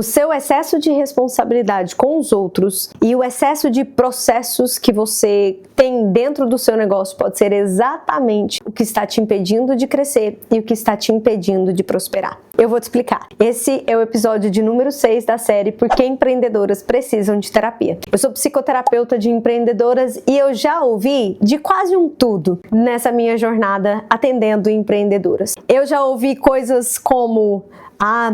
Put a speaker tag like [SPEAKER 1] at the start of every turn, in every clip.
[SPEAKER 1] O seu excesso de responsabilidade com os outros e o excesso de processos que você tem dentro do seu negócio pode ser exatamente o que está te impedindo de crescer e o que está te impedindo de prosperar. Eu vou te explicar. Esse é o episódio de número 6 da série Por que Empreendedoras Precisam de Terapia. Eu sou psicoterapeuta de empreendedoras e eu já ouvi de quase um tudo nessa minha jornada atendendo empreendedoras. Eu já ouvi coisas como: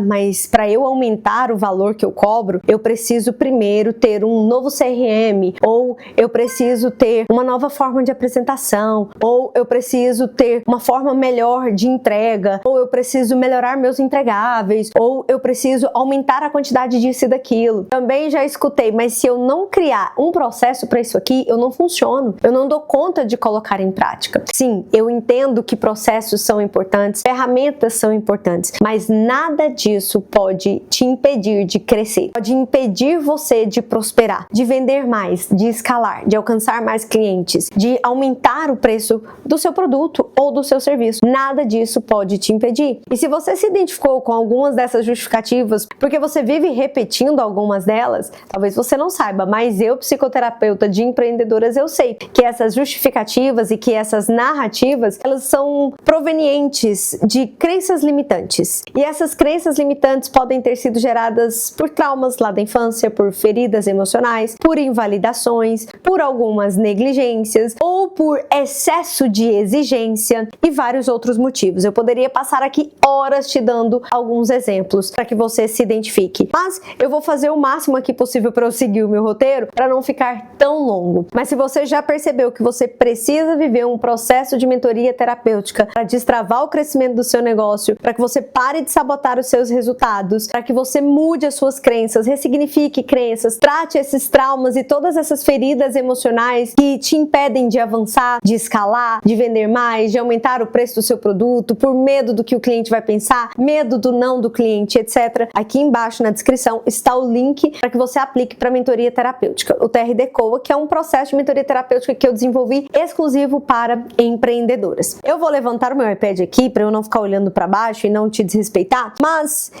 [SPEAKER 1] mas para eu aumentar o valor que eu cobro, eu preciso primeiro ter um novo CRM, ou eu preciso ter uma nova forma de apresentação, ou eu preciso ter uma forma melhor de entrega, ou eu preciso melhorar meus entregáveis, ou eu preciso aumentar a quantidade disso e daquilo. Também já escutei: mas se eu não criar um processo para isso aqui, eu não funciono, eu não dou conta de colocar em prática. Sim, eu entendo que processos são importantes, ferramentas são importantes, mas nada disso pode te impedir de crescer, pode impedir você de prosperar, de vender mais, de escalar, de alcançar mais clientes, de aumentar o preço do seu produto ou do seu serviço. Nada disso pode te impedir. E se você se identificou com algumas dessas justificativas, porque você vive repetindo algumas delas, talvez você não saiba, mas eu, psicoterapeuta de empreendedoras, eu sei que essas justificativas e que essas narrativas, elas são provenientes de crenças limitantes. E essas crenças limitantes podem ter sido geradas por traumas lá da infância, por feridas emocionais, por invalidações, por algumas negligências ou por excesso de exigência e vários outros motivos. Eu poderia passar aqui horas te dando alguns exemplos para que você se identifique, mas eu vou fazer o máximo aqui possível para eu seguir o meu roteiro para não ficar tão longo. Mas se você já percebeu que você precisa viver um processo de mentoria terapêutica para destravar o crescimento do seu negócio, para que você pare de sabotar os seus resultados, para que você mude as suas crenças, ressignifique crenças, trate esses traumas e todas essas feridas emocionais que te impedem de avançar, de escalar, de vender mais, de aumentar o preço do seu produto, por medo do que o cliente vai pensar, medo do não do cliente, etc. Aqui embaixo na descrição está o link para que você aplique para a mentoria terapêutica, o TRD COA, que é um processo de mentoria terapêutica que eu desenvolvi exclusivo para empreendedoras. Eu vou levantar o meu iPad aqui para eu não ficar olhando para baixo e não te desrespeitar, mas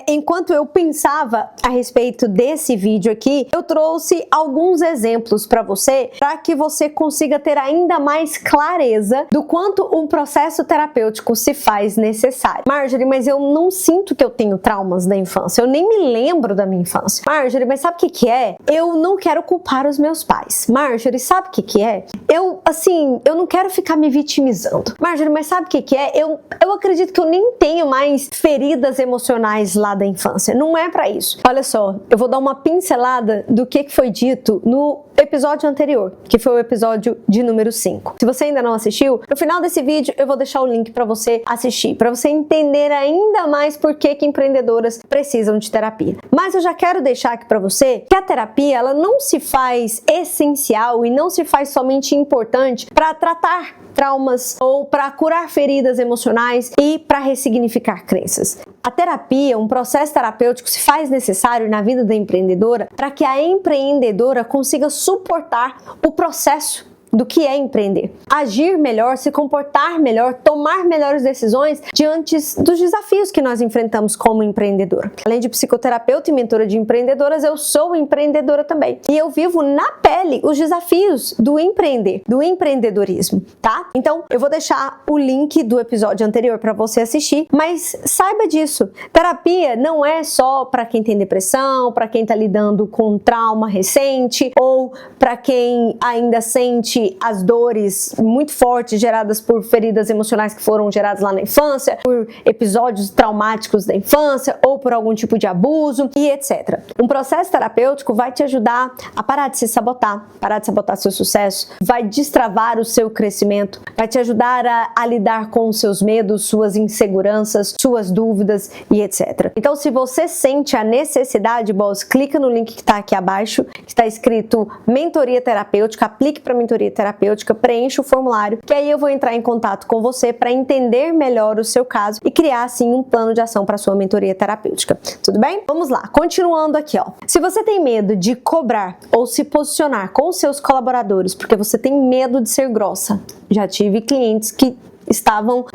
[SPEAKER 1] enquanto eu pensava a respeito desse vídeo aqui, eu trouxe alguns exemplos para você, para que você consiga ter ainda mais clareza do quanto um processo terapêutico se faz necessário. Marjorie, mas eu não sinto que eu tenho traumas da infância, eu nem me lembro da minha infância. Marjorie, mas sabe o que é? Eu não quero culpar os meus pais. Marjorie, sabe o que é? Eu não quero ficar me vitimizando. Marjorie, mas sabe o que é? Eu acredito que eu nem tenho mais feridas emocionais lá da infância. Não é pra isso. Olha só, eu vou dar uma pincelada do que foi dito no episódio anterior, que foi o episódio de número 5. Se você ainda não assistiu, no final desse vídeo eu vou deixar o link para você assistir, para você entender ainda mais por que empreendedoras precisam de terapia. Mas eu já quero deixar aqui para você que a terapia, ela não se faz essencial e não se faz somente importante para tratar traumas ou para curar feridas emocionais e para ressignificar crenças. A terapia, um processo terapêutico, se faz necessário na vida da empreendedora para que a empreendedora consiga suportar o processo do que é empreender. Agir melhor, se comportar melhor, tomar melhores decisões diante dos desafios que nós enfrentamos como empreendedora. Além de psicoterapeuta e mentora de empreendedoras, eu sou empreendedora também. E eu vivo na pele os desafios do empreender, do empreendedorismo, tá? Então, eu vou deixar o link do episódio anterior para você assistir, mas saiba disso. Terapia não é só para quem tem depressão, para quem está lidando com trauma recente ou para quem ainda sente as dores muito fortes geradas por feridas emocionais que foram geradas lá na infância, por episódios traumáticos da infância ou por algum tipo de abuso e etc. Um processo terapêutico vai te ajudar a parar de se sabotar, parar de sabotar seu sucesso, vai destravar o seu crescimento, vai te ajudar a lidar com os seus medos, suas inseguranças, suas dúvidas e etc. Então, se você sente a necessidade, boss, clica no link que está aqui abaixo, que está escrito Mentoria Terapêutica, aplique para Mentoria Terapêutica, preencha o formulário, que aí eu vou entrar em contato com você para entender melhor o seu caso e criar, assim, um plano de ação para sua mentoria terapêutica. Tudo bem? Vamos lá, continuando aqui, ó. Se você tem medo de cobrar ou se posicionar com os seus colaboradores porque você tem medo de ser grossa, já tive clientes que estavam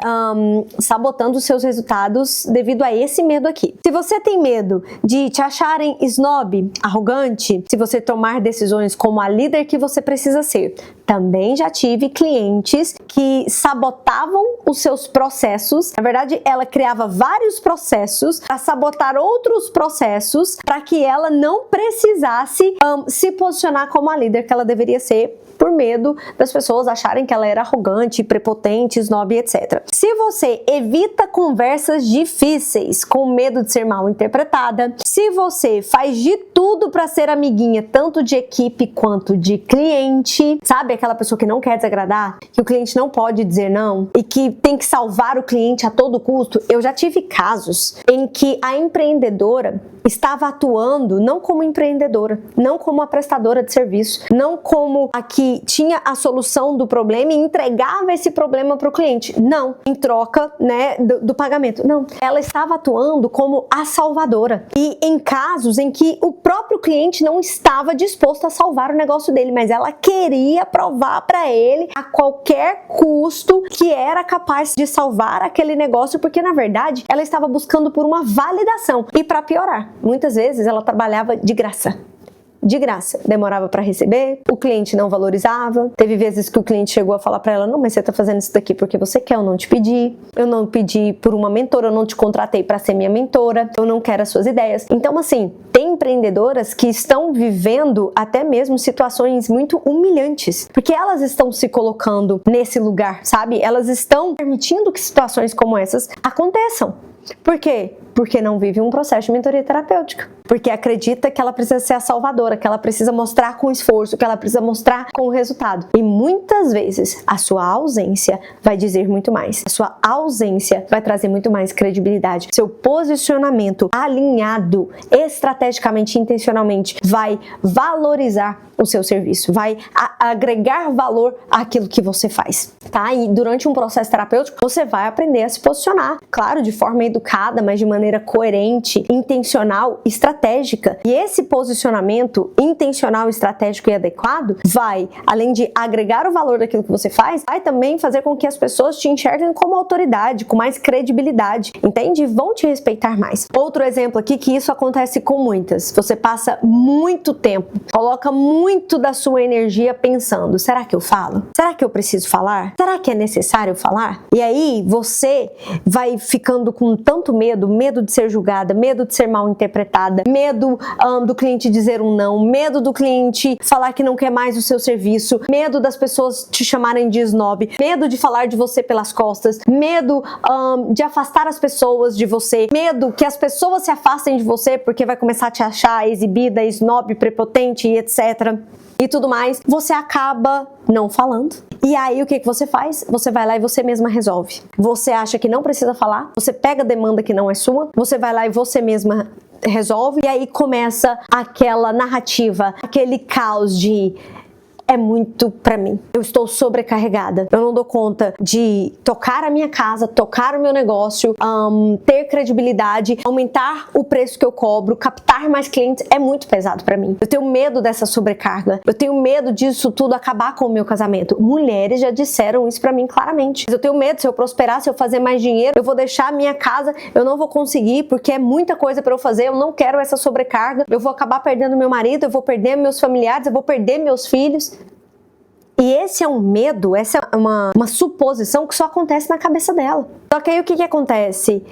[SPEAKER 1] sabotando os seus resultados devido a esse medo aqui. Se você tem medo de te acharem snob, arrogante, se você tomar decisões como a líder que você precisa ser, também já tive clientes que sabotavam os seus processos. Na verdade, ela criava vários processos para sabotar outros processos para que ela não precisasse se posicionar como a líder que ela deveria ser, por medo das pessoas acharem que ela era arrogante, prepotente, snob, etc. Se você evita conversas difíceis com medo de ser mal interpretada, se você faz de tudo para ser amiguinha tanto de equipe quanto de cliente, sabe aquela pessoa que não quer desagradar, que o cliente não pode dizer não e que tem que salvar o cliente a todo custo, eu já tive casos em que a empreendedora estava atuando não como empreendedora, não como a prestadora de serviço, não como a que tinha a solução do problema e entregava esse problema para o cliente. Não, em troca, né, do pagamento. Não, ela estava atuando como a salvadora. E em casos em que o próprio cliente não estava disposto a salvar o negócio dele, mas ela queria provar para ele a qualquer custo que era capaz de salvar aquele negócio, porque na verdade ela estava buscando por uma validação. E para piorar, muitas vezes ela trabalhava de graça. De graça, demorava para receber, o cliente não valorizava, teve vezes que o cliente chegou a falar para ela, não, mas você tá fazendo isso daqui porque você quer, eu não te pedi, eu não pedi por uma mentora, eu não te contratei para ser minha mentora, eu não quero as suas ideias. Então assim, tem empreendedoras que estão vivendo até mesmo situações muito humilhantes, porque elas estão se colocando nesse lugar, sabe? Elas estão permitindo que situações como essas aconteçam. Por quê? Porque não vive um processo de mentoria terapêutica. Porque acredita que ela precisa ser a salvadora, que ela precisa mostrar com esforço, que ela precisa mostrar com o resultado. E muitas vezes a sua ausência vai dizer muito mais. A sua ausência vai trazer muito mais credibilidade. Seu posicionamento alinhado, estrategicamente, intencionalmente, vai valorizar o seu serviço, vai agregar valor àquilo que você faz, tá? E durante um processo terapêutico, você vai aprender a se posicionar, claro, de forma educada, mas de maneira coerente, intencional, estratégica. E esse posicionamento intencional, estratégico e adequado vai, além de agregar o valor daquilo que você faz, vai também fazer com que as pessoas te enxerguem como autoridade, com mais credibilidade, entende? Vão te respeitar mais. Outro exemplo aqui que isso acontece com muitas. Você passa muito tempo, coloca muito da sua energia pensando, será que eu falo? Será que eu preciso falar? Será que é necessário falar? E aí você vai ficando com tanto medo de ser julgada, medo de ser mal interpretada, medo do cliente dizer um não, medo do cliente falar que não quer mais o seu serviço, medo das pessoas te chamarem de snob, medo de falar de você pelas costas, medo de afastar as pessoas de você, medo que as pessoas se afastem de você porque vai começar a te achar exibida, snob, prepotente e etc. e tudo mais, você acaba não falando. E aí o que você faz? Você vai lá e você mesma resolve. Você acha que não precisa falar, você pega a demanda que não é sua, você vai lá e você mesma resolve, e aí começa aquela narrativa, aquele caos de é muito pra mim, eu estou sobrecarregada, eu não dou conta de tocar a minha casa, tocar o meu negócio, ter credibilidade, aumentar o preço que eu cobro, captar mais clientes, é muito pesado pra mim. Eu tenho medo dessa sobrecarga, eu tenho medo disso tudo acabar com o meu casamento. Mulheres já disseram isso pra mim claramente. Eu tenho medo, se eu prosperar, se eu fazer mais dinheiro, eu vou deixar a minha casa, eu não vou conseguir porque é muita coisa pra eu fazer, eu não quero essa sobrecarga, eu vou acabar perdendo meu marido, eu vou perder meus familiares, eu vou perder meus filhos. E esse é um medo, essa é uma suposição que só acontece na cabeça dela. Só que aí o que acontece?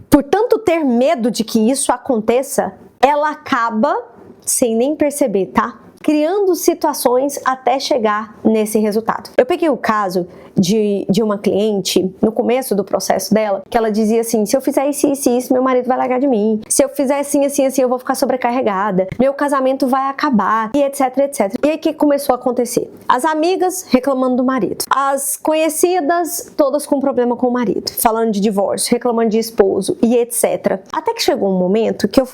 [SPEAKER 1] Por tanto ter medo de que isso aconteça, ela acaba, sem nem perceber, tá? Criando situações até chegar nesse resultado. Eu peguei o caso de uma cliente, no começo do processo dela, que ela dizia assim, se eu fizer isso, meu marido vai largar de mim. Se eu fizer assim, eu vou ficar sobrecarregada. Meu casamento vai acabar, e etc, etc. E aí o que começou a acontecer? As amigas reclamando do marido. As conhecidas, todas com problema com o marido. Falando de divórcio, reclamando de esposo, e etc. Até que chegou um momento que eu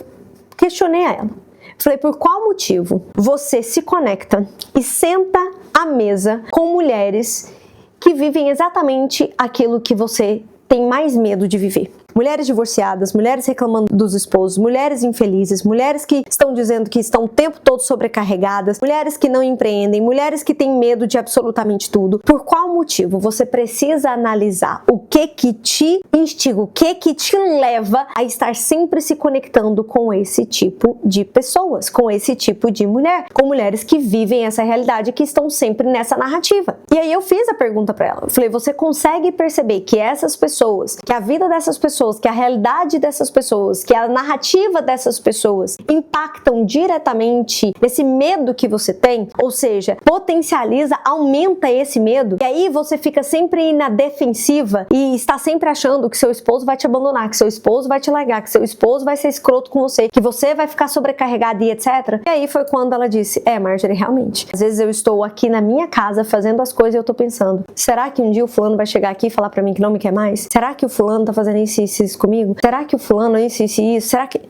[SPEAKER 1] questionei a ela. Falei, por qual motivo você se conecta e senta à mesa com mulheres que vivem exatamente aquilo que você tem mais medo de viver? Mulheres divorciadas, mulheres reclamando dos esposos, mulheres infelizes, mulheres que estão dizendo que estão o tempo todo sobrecarregadas, mulheres que não empreendem, mulheres que têm medo de absolutamente tudo. Por qual motivo? Você precisa analisar o que te instiga, o que te leva a estar sempre se conectando com esse tipo de pessoas, com esse tipo de mulher, com mulheres que vivem essa realidade, que estão sempre nessa narrativa. E aí eu fiz a pergunta pra ela, eu falei, você consegue perceber que essas pessoas, que a vida dessas pessoas, que a realidade dessas pessoas, que a narrativa dessas pessoas impactam diretamente nesse medo que você tem? Ou seja, potencializa, aumenta esse medo, e aí você fica sempre na defensiva e está sempre achando que seu esposo vai te abandonar, que seu esposo vai te largar, que seu esposo vai ser escroto com você, que você vai ficar sobrecarregada e etc. E aí foi quando ela disse, Marjorie, realmente, às vezes eu estou aqui na minha casa fazendo as coisas e eu tô pensando, será que um dia o fulano vai chegar aqui e falar pra mim que não me quer mais? Será que o fulano tá fazendo isso comigo? Será que o fulano isso? Será que...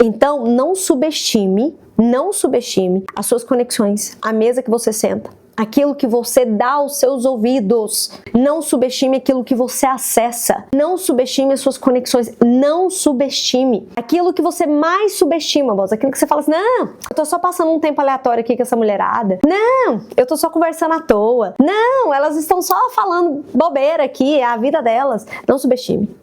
[SPEAKER 1] Então, não subestime as suas conexões, a mesa que você senta, aquilo que você dá aos seus ouvidos. Não subestime aquilo que você acessa. Não subestime as suas conexões. Não subestime. Aquilo que você mais subestima, boss. Aquilo que você fala assim, não, eu tô só passando um tempo aleatório aqui com essa mulherada. Não, eu tô só conversando à toa. Não, elas estão só falando bobeira aqui, é a vida delas. Não subestime.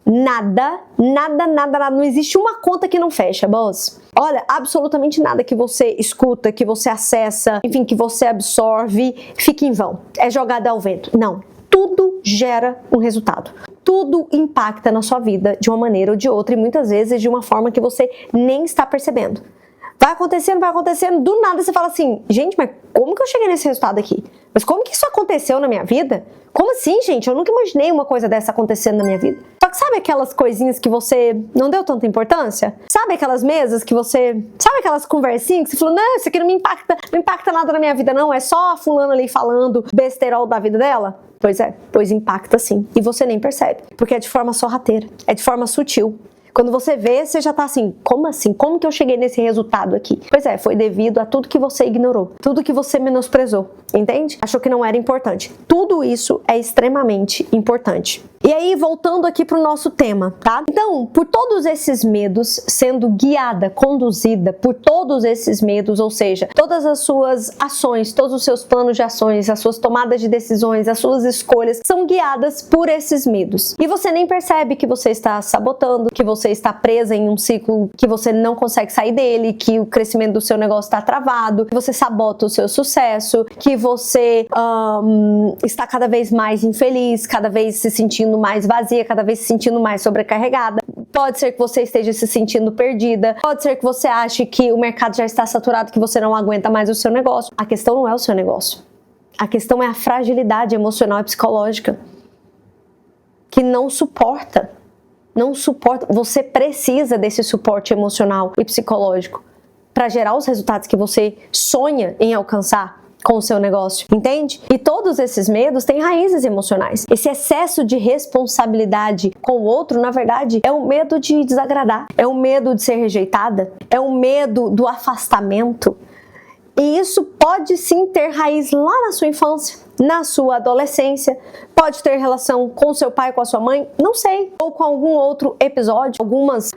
[SPEAKER 1] Nada. Não existe uma conta que não fecha, boss. Olha, absolutamente nada que você escuta, que você acessa, enfim, que você absorve, fica em vão. É jogada ao vento. Não. Tudo gera um resultado. Tudo impacta na sua vida de uma maneira ou de outra e muitas vezes de uma forma que você nem está percebendo. Vai acontecendo, do nada você fala assim, gente, mas como que eu cheguei nesse resultado aqui? Mas como que isso aconteceu na minha vida? Como assim, gente? Eu nunca imaginei uma coisa dessa acontecendo na minha vida. Só que sabe aquelas coisinhas que você não deu tanta importância? Sabe aquelas mesas que você... Sabe aquelas conversinhas que você falou, não, isso aqui não impacta nada na minha vida não, é só a fulana ali falando besterol da vida dela? Pois impacta sim. E você nem percebe, porque é de forma sorrateira, é de forma sutil. Quando você vê, você já tá assim? Como que eu cheguei nesse resultado aqui? Pois é, foi devido a tudo que você ignorou, tudo que você menosprezou, entende? Achou que não era importante. Tudo isso é extremamente importante. E aí, voltando aqui pro nosso tema, tá? Então, por todos esses medos, sendo guiada, conduzida por todos esses medos, ou seja, todas as suas ações, todos os seus planos de ações, as suas tomadas de decisões, as suas escolhas, são guiadas por esses medos. E você nem percebe que você está sabotando, que você está presa em um ciclo que você não consegue sair dele, que o crescimento do seu negócio está travado, que você sabota o seu sucesso, que você está cada vez mais infeliz, cada vez se sentindo mais vazia, cada vez se sentindo mais sobrecarregada. Pode ser que você esteja se sentindo perdida, pode ser que você ache que o mercado já está saturado, que você não aguenta mais o seu negócio. A questão não é o seu negócio. A questão é a fragilidade emocional e psicológica que não suporta. Você precisa desse suporte emocional e psicológico para gerar os resultados que você sonha em alcançar com o seu negócio, entende? E todos esses medos têm raízes emocionais. Esse excesso de responsabilidade com o outro, na verdade, é um medo de desagradar, é um medo de ser rejeitada, é um medo do afastamento. E isso pode sim ter raiz lá na sua infância, na sua adolescência, pode ter relação com seu pai, com a sua mãe, não sei, ou com algum outro episódio. Algumas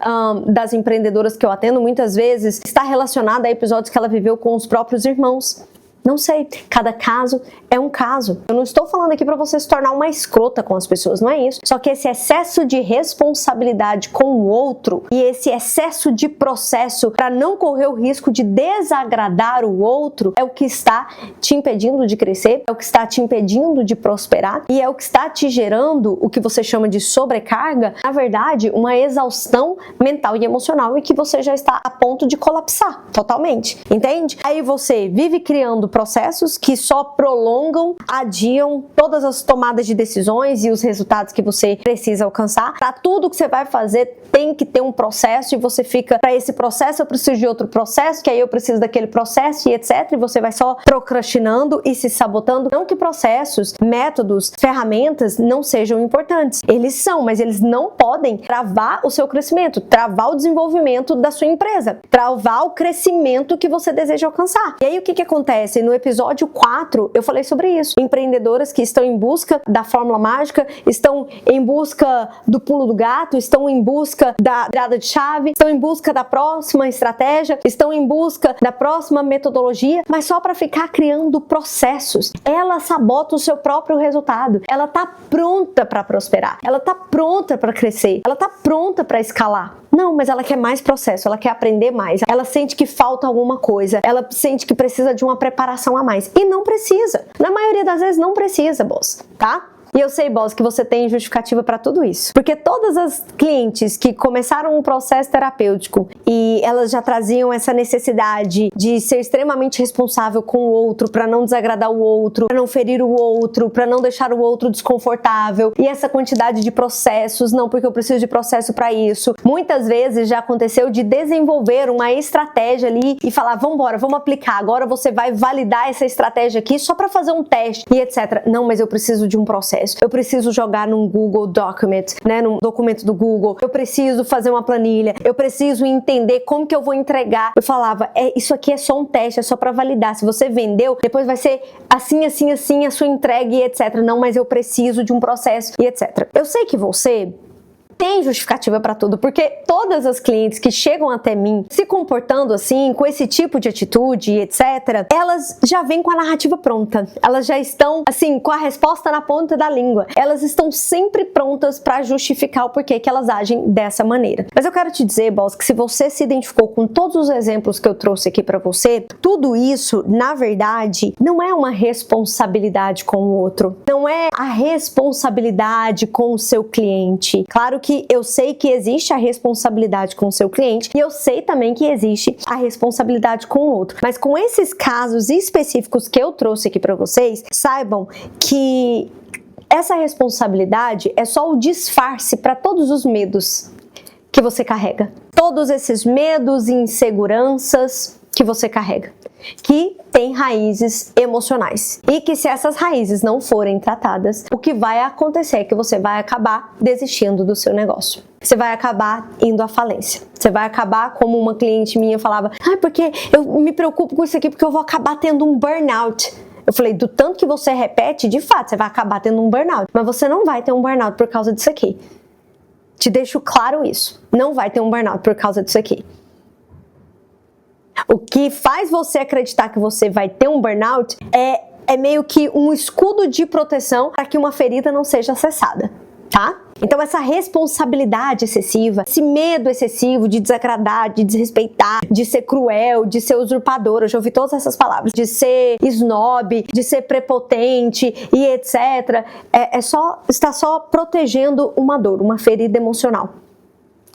[SPEAKER 1] das empreendedoras que eu atendo muitas vezes está relacionada a episódios que ela viveu com os próprios irmãos. Não sei, cada caso é um caso. Eu não estou falando aqui para você se tornar uma escrota com as pessoas, não é isso. Só que esse excesso de responsabilidade com o outro e esse excesso de processo para não correr o risco de desagradar o outro é o que está te impedindo de crescer, é o que está te impedindo de prosperar e é o que está te gerando o que você chama de sobrecarga, na verdade, uma exaustão mental e emocional e que você já está a ponto de colapsar totalmente, entende? Aí você vive criando processos que só prolongam, adiam todas as tomadas de decisões e os resultados que você precisa alcançar. Para tudo que você vai fazer tem que ter um processo e você fica, para esse processo eu preciso de outro processo, que aí eu preciso daquele processo e etc. E você vai só procrastinando e se sabotando. Não que processos, métodos, ferramentas não sejam importantes. Eles são, mas eles não podem travar o seu crescimento, travar o desenvolvimento da sua empresa, travar o crescimento que você deseja alcançar. E aí o que acontece? 12, no episódio 4, eu falei sobre isso. Empreendedoras que estão em busca da fórmula mágica, estão em busca do pulo do gato, estão em busca da virada de chave, estão em busca da próxima estratégia, estão em busca da próxima metodologia, mas só para ficar criando processos. Ela sabota o seu próprio resultado. Ela tá pronta para prosperar. Ela tá pronta para crescer. Ela tá pronta para escalar. Não, mas ela quer mais processo, ela quer aprender mais, ela sente que falta alguma coisa, ela sente que precisa de uma preparação a mais. E não precisa. Na maioria das vezes não precisa, boss, tá? E eu sei, boss, que você tem justificativa para tudo isso. Porque todas as clientes que começaram um processo terapêutico e elas já traziam essa necessidade de ser extremamente responsável com o outro, para não desagradar o outro, para não ferir o outro, para não deixar o outro desconfortável. E essa quantidade de processos, não, porque eu preciso de processo para isso. Muitas vezes já aconteceu de desenvolver uma estratégia ali e falar, vambora, vamos aplicar. Agora você vai validar essa estratégia aqui só para fazer um teste e etc. Não, mas eu preciso de um processo. Eu preciso jogar num Google Document, né, num documento do Google. Eu preciso fazer uma planilha. Eu preciso entender como que eu vou entregar. Eu falava, isso aqui é só um teste, é só para validar. Se você vendeu, depois vai ser assim, assim, assim a sua entrega e etc. Não, mas eu preciso de um processo e etc. Eu sei que você tem justificativa para tudo, porque todas as clientes que chegam até mim se comportando assim, com esse tipo de atitude, etc., elas já vêm com a narrativa pronta. Elas já estão, assim, com a resposta na ponta da língua. Elas estão sempre prontas para justificar o porquê que elas agem dessa maneira. Mas eu quero te dizer, boss, que se você se identificou com todos os exemplos que eu trouxe aqui para você, tudo isso, na verdade, não é uma responsabilidade com o outro. Não é a responsabilidade com o seu cliente. Claro que eu sei que existe a responsabilidade com o seu cliente e eu sei também que existe a responsabilidade com o outro. Mas com esses casos específicos que eu trouxe aqui para vocês, saibam que essa responsabilidade é só o disfarce para todos os medos que você carrega. Todos esses medos e inseguranças que você carrega, que tem raízes emocionais. E que se essas raízes não forem tratadas, o que vai acontecer é que você vai acabar desistindo do seu negócio. Você vai acabar indo à falência. Você vai acabar, como uma cliente minha falava, porque eu me preocupo com isso aqui porque eu vou acabar tendo um burnout. Eu falei, do tanto que você repete, de fato, você vai acabar tendo um burnout. Mas você não vai ter um burnout por causa disso aqui. Te deixo claro isso. Não vai ter um burnout por causa disso aqui. O que faz você acreditar que você vai ter um burnout é meio que um escudo de proteção para que uma ferida não seja acessada, tá? Então essa responsabilidade excessiva, esse medo excessivo de desagradar, de desrespeitar, de ser cruel, de ser usurpador, eu já ouvi todas essas palavras, de ser snob, de ser prepotente e etc. Está só protegendo uma dor, uma ferida emocional.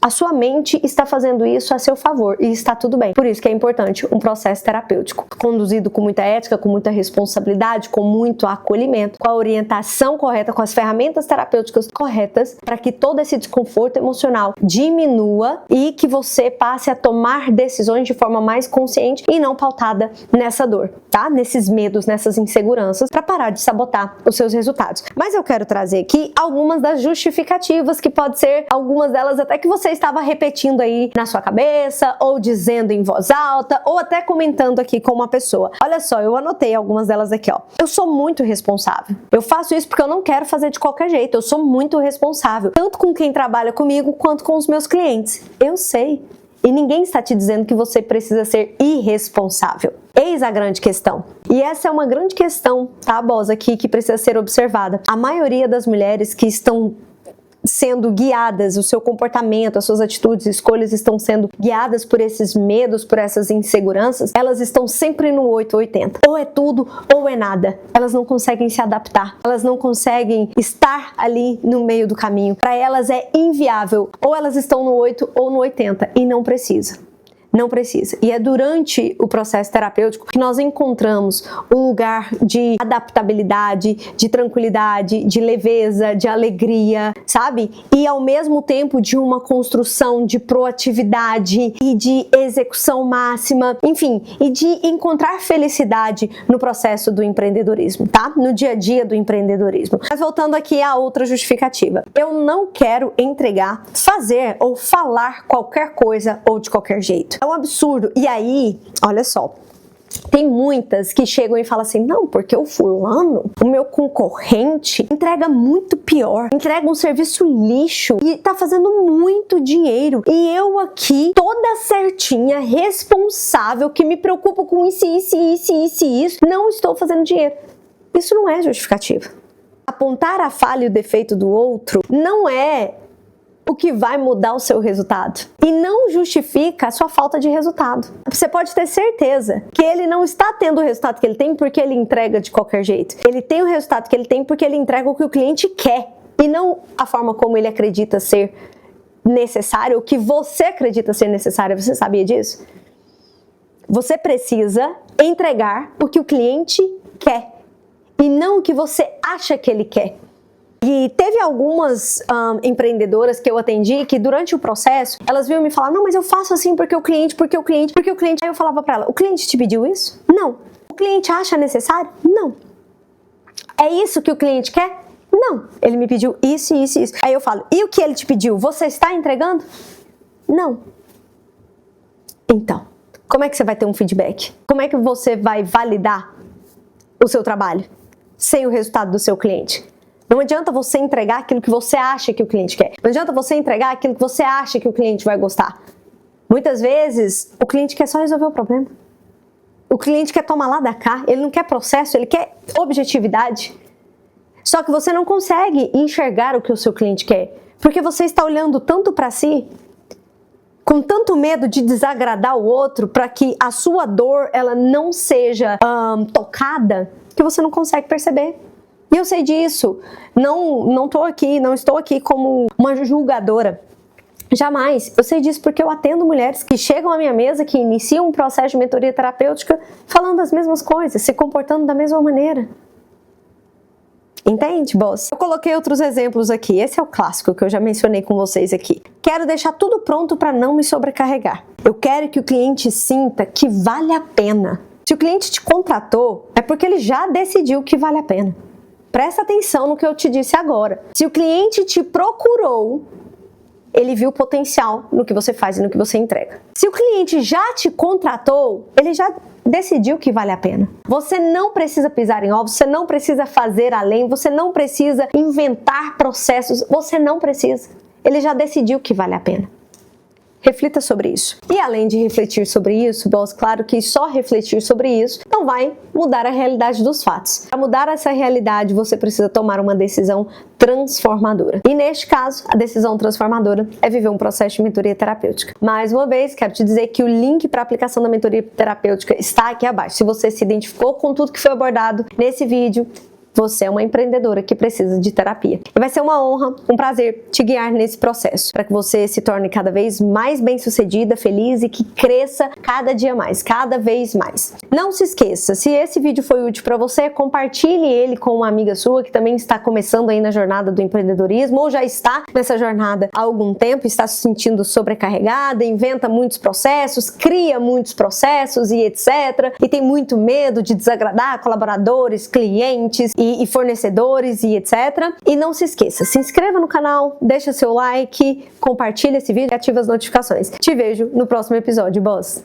[SPEAKER 1] A sua mente está fazendo isso a seu favor e está tudo bem. Por isso que é importante um processo terapêutico, conduzido com muita ética, com muita responsabilidade, com muito acolhimento, com a orientação correta, com as ferramentas terapêuticas corretas, para que todo esse desconforto emocional diminua e que você passe a tomar decisões de forma mais consciente e não pautada nessa dor, tá? Nesses medos, nessas inseguranças, para parar de sabotar os seus resultados. Mas eu quero trazer aqui algumas das justificativas, que pode ser algumas delas até que você estava repetindo aí na sua cabeça, ou dizendo em voz alta, ou até comentando aqui com uma pessoa. Olha só, eu anotei algumas delas aqui, ó. Eu sou muito responsável. Eu faço isso porque eu não quero fazer de qualquer jeito. Eu sou muito responsável, tanto com quem trabalha comigo, quanto com os meus clientes. Eu sei. E ninguém está te dizendo que você precisa ser irresponsável. Eis a grande questão. E essa é uma grande questão, tá, boss, aqui, que precisa ser observada. A maioria das mulheres que estão sendo guiadas, o seu comportamento, as suas atitudes, escolhas estão sendo guiadas por esses medos, por essas inseguranças, elas estão sempre no 880. Ou é tudo ou é nada. Elas não conseguem se adaptar, elas não conseguem estar ali no meio do caminho. Para elas é inviável. Ou elas estão no 8 ou no 80 e não precisa. Não precisa. E é durante o processo terapêutico que nós encontramos o lugar de adaptabilidade, de tranquilidade, de leveza, de alegria, sabe? E ao mesmo tempo de uma construção de proatividade e de execução máxima, enfim, e de encontrar felicidade no processo do empreendedorismo, tá? No dia a dia do empreendedorismo. Mas voltando aqui à outra justificativa. Eu não quero entregar, fazer ou falar qualquer coisa ou de qualquer jeito. É um absurdo. E aí, olha só, Tem muitas que chegam e falam assim, não, porque o fulano, o meu concorrente, entrega muito pior, entrega um serviço lixo e tá fazendo muito dinheiro. E eu aqui, toda certinha, responsável, que me preocupo com isso, não estou fazendo dinheiro. Isso não é justificativo. Apontar a falha e o defeito do outro não é o que vai mudar o seu resultado. E não justifica a sua falta de resultado. Você pode ter certeza que ele não está tendo o resultado que ele tem porque ele entrega de qualquer jeito. Ele tem o resultado que ele tem porque ele entrega o que o cliente quer e não a forma como ele acredita ser necessário, o que você acredita ser necessário. Você sabia disso? Você precisa entregar o que o cliente quer e não o que você acha que ele quer. E teve algumas empreendedoras que eu atendi que durante o processo, elas vinham me falar, não, mas eu faço assim porque o cliente. Aí eu falava pra ela, o cliente te pediu isso? Não. O cliente acha necessário? Não. É isso que o cliente quer? Não. Ele me pediu isso. Aí eu falo, e o que ele te pediu? Você está entregando? Não. Então, como é que você vai ter um feedback? Como é que você vai validar o seu trabalho sem o resultado do seu cliente? Não adianta você entregar aquilo que você acha que o cliente quer. Não adianta você entregar aquilo que você acha que o cliente vai gostar. Muitas vezes, o cliente quer só resolver o problema. O cliente quer tomar lá da cá, ele não quer processo, ele quer objetividade. Só que você não consegue enxergar o que o seu cliente quer, porque você está olhando tanto para si, com tanto medo de desagradar o outro, para que a sua dor ela não seja tocada, que você não consegue perceber. E eu sei disso, não estou aqui como uma julgadora, jamais. Eu sei disso porque eu atendo mulheres que chegam à minha mesa, que iniciam um processo de mentoria terapêutica falando as mesmas coisas, se comportando da mesma maneira. Entende, boss? Eu coloquei outros exemplos aqui, esse é o clássico que eu já mencionei com vocês aqui. Quero deixar tudo pronto para não me sobrecarregar. Eu quero que o cliente sinta que vale a pena. Se o cliente te contratou, é porque ele já decidiu que vale a pena. Presta atenção no que eu te disse agora. Se o cliente te procurou, ele viu o potencial no que você faz e no que você entrega. Se o cliente já te contratou, ele já decidiu que vale a pena. Você não precisa pisar em ovos, você não precisa fazer além, você não precisa inventar processos, você não precisa. Ele já decidiu que vale a pena. Reflita sobre isso. E além de refletir sobre isso, boss, claro que só refletir sobre isso não vai mudar a realidade dos fatos. Para mudar essa realidade, você precisa tomar uma decisão transformadora. E neste caso, a decisão transformadora é viver um processo de mentoria terapêutica. Mais uma vez, quero te dizer que o link para a aplicação da mentoria terapêutica está aqui abaixo. Se você se identificou com tudo que foi abordado nesse vídeo, você é uma empreendedora que precisa de terapia. E vai ser uma honra, um prazer te guiar nesse processo, para que você se torne cada vez mais bem-sucedida, feliz e que cresça cada dia mais, cada vez mais. Não se esqueça, se esse vídeo foi útil para você, compartilhe ele com uma amiga sua que também está começando aí na jornada do empreendedorismo ou já está nessa jornada há algum tempo, está se sentindo sobrecarregada, inventa muitos processos, cria muitos processos e etc. E tem muito medo de desagradar colaboradores, clientes e fornecedores e etc. E não se esqueça, se inscreva no canal, deixa seu like, compartilha esse vídeo e ativa as notificações. Te vejo no próximo episódio, boss!